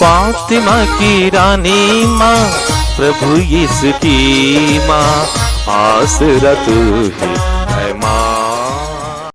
फातिमा की रानी माँ, प्रभु यीशु की माँ, आसरा तू ही है माँ।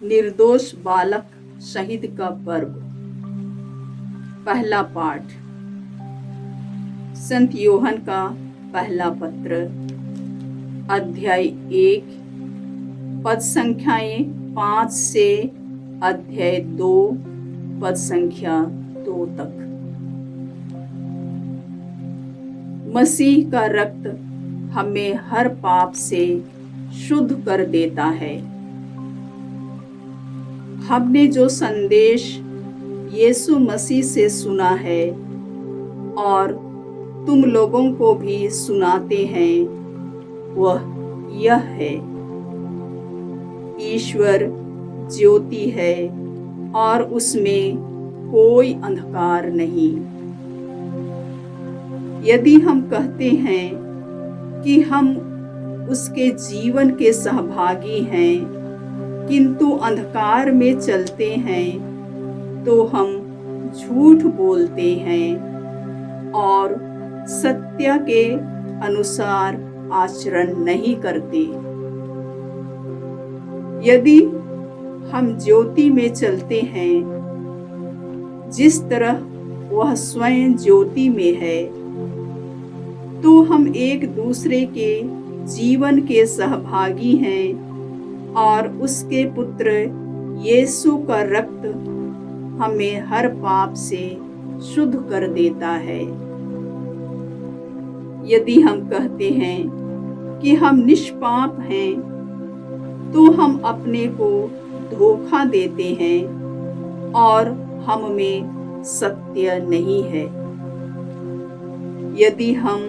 निर्दोष बालक शहीद का पर्व। पहला पाठ संत योहन का पहला पत्र, अध्याय 1, पद संख्याएं 5 से अध्याय 2, पद संख्या 2 तक। मसीह का रक्त हमें हर पाप से शुद्ध कर देता है। हमने जो संदेश यीशु मसीह से सुना है और तुम लोगों को भी सुनाते हैं, वह यह है, ईश्वर ज्योति है और उसमें कोई अंधकार नहीं। यदि हम कहते हैं कि हम उसके जीवन के सहभागी हैं, किंतु अंधकार में चलते हैं, तो हम झूठ बोलते हैं और सत्य के अनुसार आचरण नहीं करते। यदि हम ज्योति में चलते हैं, जिस तरह वह स्वयं ज्योति में है, तो हम एक दूसरे के जीवन के सहभागी हैं और उसके पुत्र यीशु का रक्त हमें हर पाप से शुद्ध कर देता है। यदि हम कहते हैं कि हम निष्पाप हैं, तो हम अपने को धोखा देते हैं और हम में सत्य नहीं है। यदि हम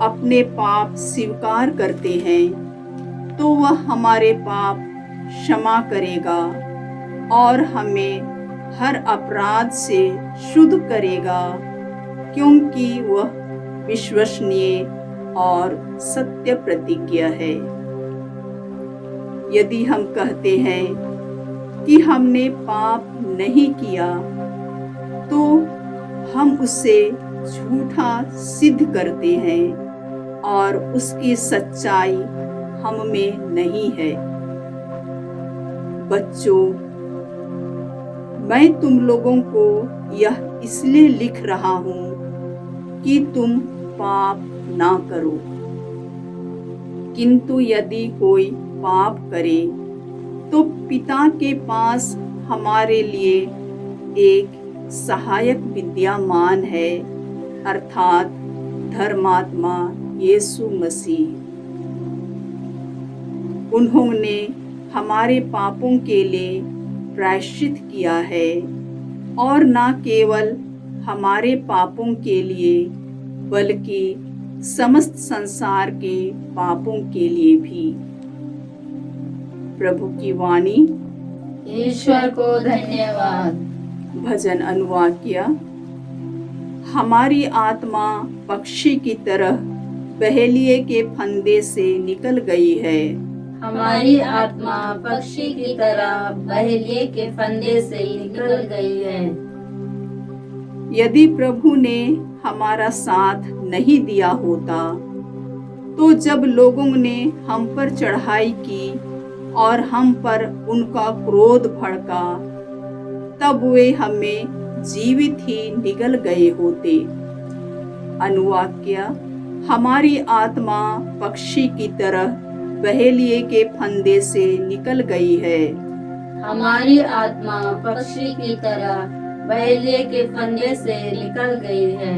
अपने पाप स्वीकार करते हैं, तो वह हमारे पाप क्षमा करेगा और हमें हर अपराध से शुद्ध करेगा, क्योंकि वह विश्वसनीय और सत्य प्रतिज्ञा है। यदि हम कहते हैं कि हमने पाप नहीं किया, तो हम उसे झूठा सिद्ध करते हैं और उसकी सच्चाई हम में नहीं है। बच्चों, मैं तुम लोगों को यह इसलिए लिख रहा हूँ कि तुम पाप ना करो। किंतु यदि कोई पाप करे, तो पिता के पास हमारे लिए एक सहायक विद्यमान है, अर्थात धर्मात्मा यीशु मसीह। उन्होंने हमारे पापों के लिए प्रायश्चित किया है, और न केवल हमारे पापों के लिए, बल्कि समस्त संसार के पापों के लिए भी। प्रभु की वाणी। ईश्वर को धन्यवाद। भजन अनुवाक्य। हमारी आत्मा पक्षी की तरह बहेलिए के फंदे से निकल गई है। हमारी आत्मा पक्षी की तरह बहेलिए के फंदे से निकल गई है। यदि प्रभु ने हमारा साथ नहीं दिया होता, तो जब लोगों ने हम पर चढ़ाई की और हम पर उनका क्रोध भड़का, तब वे हमें जीवित ही निगल गए होते। अनुवाक्य। हमारी आत्मा पक्षी की तरह बहेलिए के फंदे से निकल गई है। हमारी आत्मा पक्षी की तरह बहेलिए के फंदे से निकल गई है।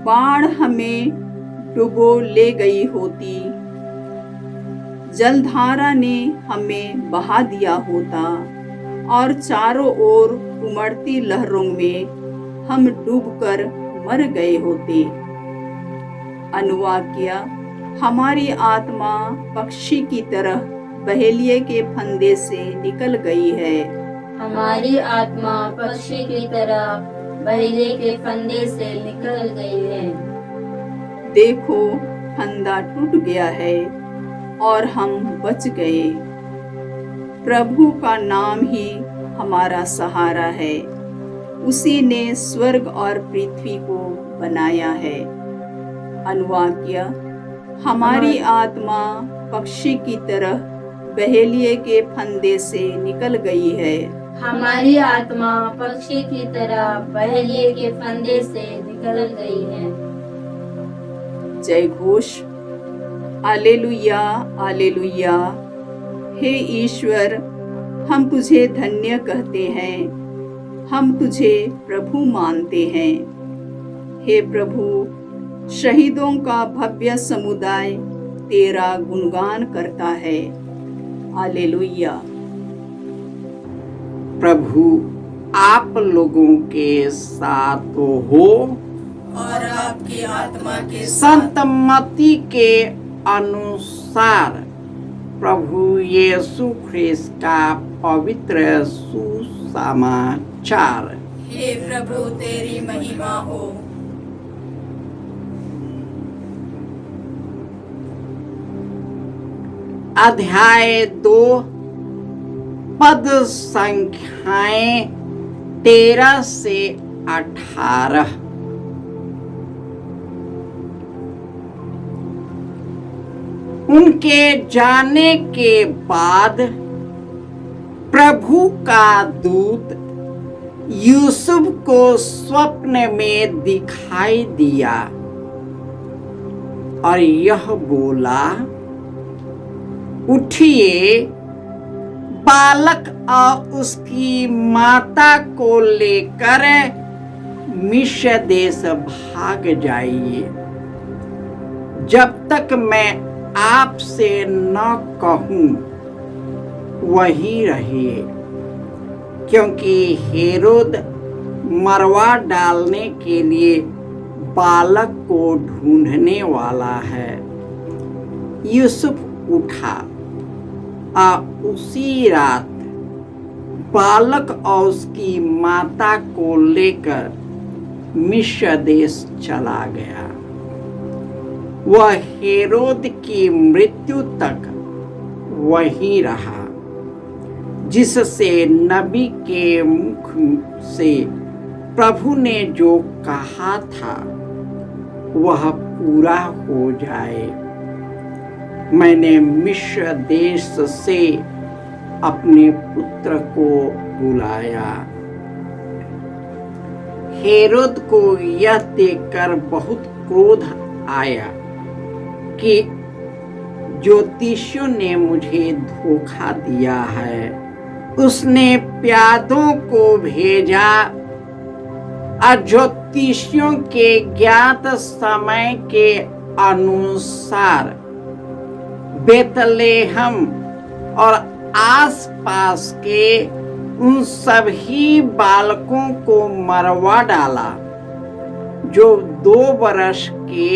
बाढ़ हमें डुबो ले गई होती, जलधारा ने हमें बहा दिया होता, और चारों ओर उमड़ती लहरों में हम डूबकर मर गए होते। अनुवाक्य। हमारी आत्मा पक्षी की तरह बहेलिए के फंदे से निकल गई है। हमारी आत्मा पक्षी की तरह बहेलिए के फंदे से निकल गई है। देखो, फंदा टूट गया है और हम बच गए। प्रभु का नाम ही हमारा सहारा है। उसी ने स्वर्ग और पृथ्वी को बनाया है। अनुवाक्य, हमारी आत्मा पक्षी की तरह बहेलिए के फंदे से निकल गई है। हमारी आत्मा पक्षी की तरह बहेलिए के फंदे से निकल गई है। जय घोष। आलेलुया, आलेलुया। हे ईश्वर, हम तुझे धन्य कहते हैं। हम तुझे प्रभु मानते हैं। हे प्रभु, शहीदों का भव्य समुदाय तेरा गुणगान करता है। आलेलुया। प्रभु आप लोगों के साथ हो और आपकी आत्मा के संत मत्ती के अनुसार प्रभु यीशु ख्रिस्त का पवित्र सुसमाचार। हे प्रभु, तेरी महिमा हो। अध्याय 2 पद संख्याएं 13 से 18। उनके जाने के बाद प्रभु का दूत यूसुफ को स्वप्न में दिखाई दिया और यह बोला, उठिए, बालक और उसकी माता को लेकर मिस्र देश भाग जाइए, जब तक मैं आपसे न कहूं वहीं रहिए, क्योंकि हेरोद मरवा डालने के लिए बालक को ढूंढने वाला है। यूसुफ उठा और उसी रात बालक और उसकी माता को लेकर मिस्र देश चला गया। वह हेरोद की मृत्यु तक वहीं रहा, जिससे नबी के मुख से प्रभु ने जो कहा था वह पूरा हो जाए। मैंने मिस्र देश से अपने पुत्र को बुलाया। हेरोद को यह देखकर बहुत क्रोध आया कि ज्योतिषियों ने मुझे धोखा दिया है। उसने प्यादों को भेजा और ज्योतिषियों के ज्ञात समय के अनुसार बेतलेहम और आसपास के उन सभी बालकों को मरवा डाला जो 2 वर्ष के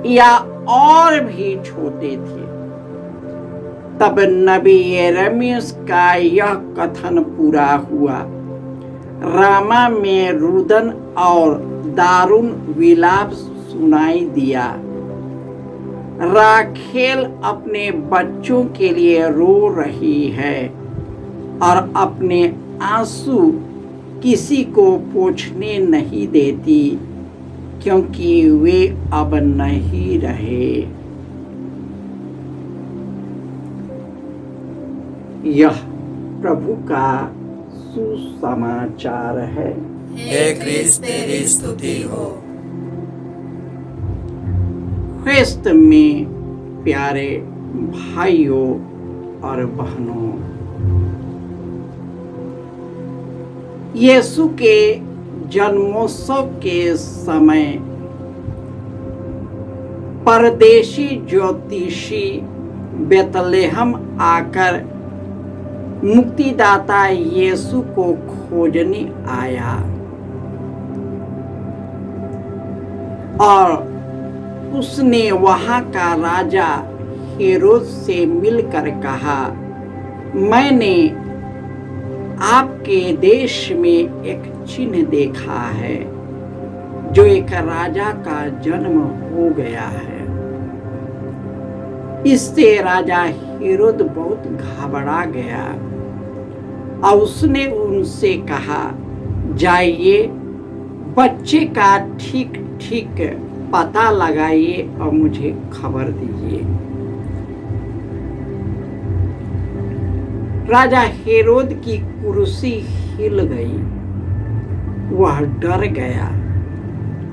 या और भी छोटे थे। तब नबी यिर्मयाह का यह कथन पूरा हुआ, रामा में रुदन और दारुण विलाप सुनाई दिया। राखेल अपने बच्चों के लिए रो रही है और अपने आंसू किसी को पोंछने नहीं देती, क्योंकि वे अब नहीं रहे। यह प्रभु का सुसमाचार है। हे क्रिस्त, तेरी स्तुति हो। ख्रिस्त में प्यारे भाइयों और बहनों, यीशु के जन्मोत्सव के समय परदेशी ज्योतिषी बेतलेहम आकर मुक्तिदाता यीशु को खोजने आया और उसने वहां का राजा हेरोद से मिलकर कहा, मैंने आपके देश में एक चिन्ह देखा है जो एक राजा का जन्म हो गया है। इससे राजा हेरोद बहुत घबरा गया और उसने उनसे कहा, जाइए बच्चे का ठीक ठीक पता लगाइए और मुझे खबर दीजिए। राजा हेरोद की कुर्सी हिल गई, वह डर गया।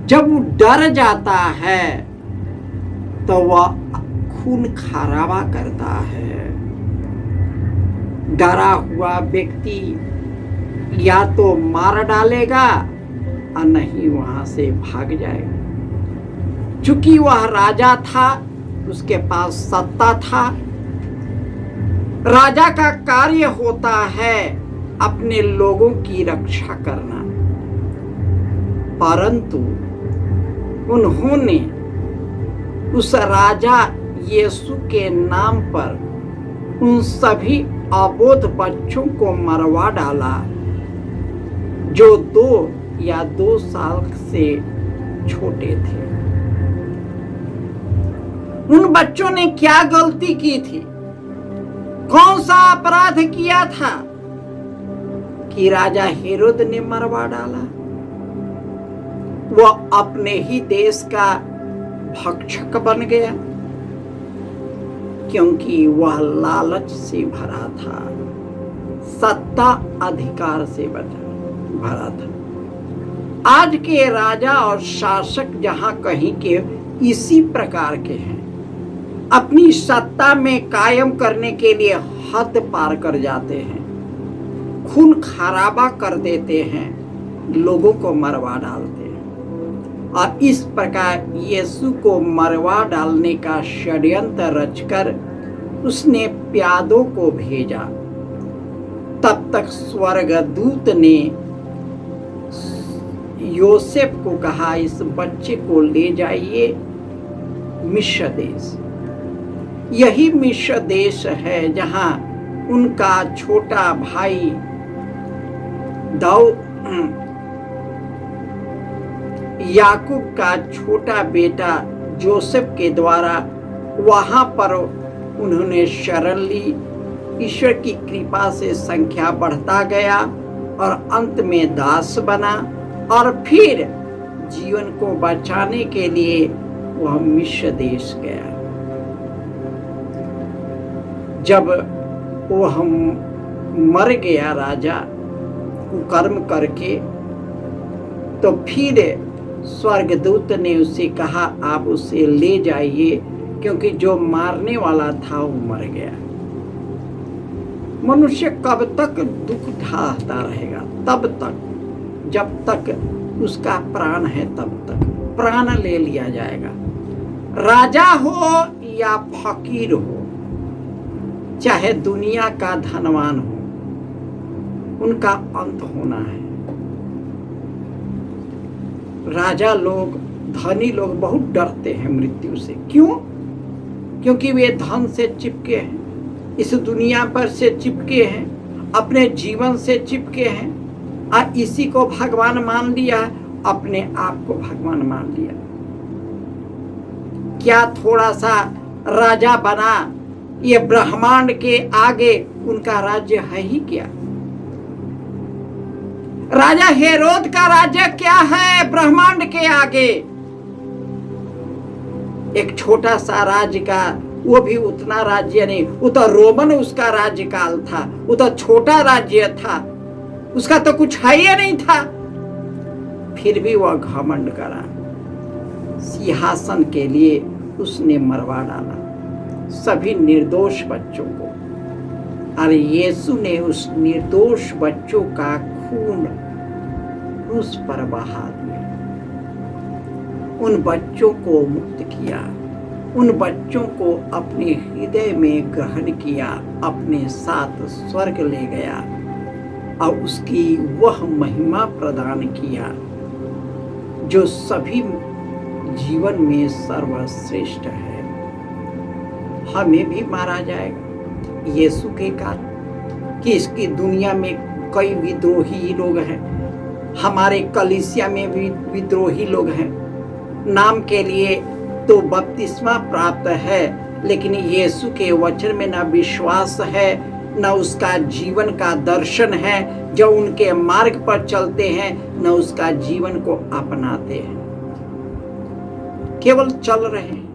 जब वो डर जाता है तो वह खून खराबा करता है। डरा हुआ व्यक्ति या तो मार डालेगा और नहीं वहां से भाग जाएगा। चूंकि वह राजा था, उसके पास सत्ता था। राजा का कार्य होता है अपने लोगों की रक्षा करना, परंतु उन्होंने उस राजा यीशु के नाम पर उन सभी अबोध बच्चों को मरवा डाला जो 2 साल से छोटे थे। उन बच्चों ने क्या गलती की थी? कौन सा अपराध किया था कि राजा हेरोद ने मरवा डाला? वह अपने ही देश का भक्षक बन गया, क्योंकि वह लालच से भरा था, सत्ता अधिकार से भरा था। आज के राजा और शासक जहां कहीं के इसी प्रकार के हैं। अपनी सत्ता में कायम करने के लिए हद पार कर जाते हैं, खून खराबा कर देते हैं, लोगों को मरवा डालते हैं। और इस प्रकार यीशु को मरवा डालने का षड्यंत्र रचकर उसने प्यादों को भेजा। तब तक स्वर्गदूत ने योसेफ को कहा, इस बच्चे को ले जाइए मिस्र देश। यही मिस्र देश है जहां उनका छोटा भाई याकूब का छोटा बेटा जोसेफ के द्वारा वहां पर उन्होंने शरण ली। ईश्वर की कृपा से संख्या बढ़ता गया और अंत में दास बना और फिर जीवन को बचाने के लिए वह मिस्र देश गया। जब वह मर गया राजा कुकर्म करके, तो फिर स्वर्गदूत ने उसे कहा, आप उसे ले जाइए, क्योंकि जो मारने वाला था वो मर गया। मनुष्य कब तक दुख ढाहता रहेगा? तब तक जब तक उसका प्राण है, तब तक प्राण ले लिया जाएगा। राजा हो या फकीर हो, चाहे दुनिया का धनवान हो, उनका अंत होना है। राजा लोग, धनी लोग बहुत डरते हैं मृत्यु से। क्यों? क्योंकि वे धन से चिपके हैं, इस दुनिया पर से चिपके हैं, अपने जीवन से चिपके हैं और इसी को भगवान मान लिया, अपने आप को भगवान मान लिया। क्या थोड़ा सा राजा बना, ये ब्रह्मांड के आगे उनका राज्य है ही क्या? राजा हेरोद का राज्य क्या है ब्रह्मांड के आगे? एक छोटा सा राज्य का, वो भी उतना राज्य नहीं, वो तो रोमन उसका राज्यकाल था, वो तो छोटा राज्य था, उसका तो कुछ है ही नहीं था। फिर भी वह घमंड करा, सिंहासन के लिए उसने मरवा डाला सभी निर्दोष बच्चों को। और यीशु ने उस निर्दोष बच्चों का खून उस पर बहा दिया, उन बच्चों को मुक्त किया, उन बच्चों को अपने हृदय में ग्रहण किया, अपने साथ स्वर्ग ले गया और उसकी वह महिमा प्रदान किया जो सभी जीवन में सर्वश्रेष्ठ है। हमें भी मारा जाएगा यीशु के कारण कि इसकी दुनिया में कई विद्रोही लोग हैं, हमारे कलीसिया में भी विद्रोही लोग हैं। नाम के लिए तो बपतिस्मा प्राप्त है, लेकिन यीशु के वचन में न विश्वास है, न उसका जीवन का दर्शन है। जो उनके मार्ग पर चलते हैं, न उसका जीवन को अपनाते हैं, केवल चल रहे हैं।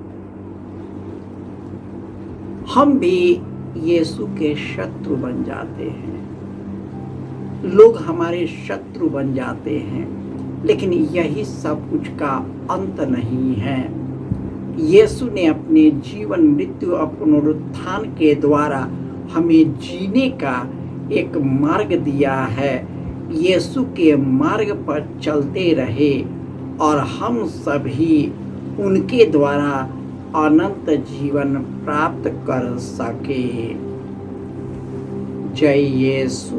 हम भी यीशु के शत्रु बन जाते हैं, लोग हमारे शत्रु बन जाते हैं, लेकिन यही सब कुछ का अंत नहीं है। यीशु ने अपने जीवन, मृत्यु और पुनरुत्थान के द्वारा हमें जीने का एक मार्ग दिया है। यीशु के मार्ग पर चलते रहे और हम सभी उनके द्वारा अनंत जीवन प्राप्त कर सके। जय यीशु।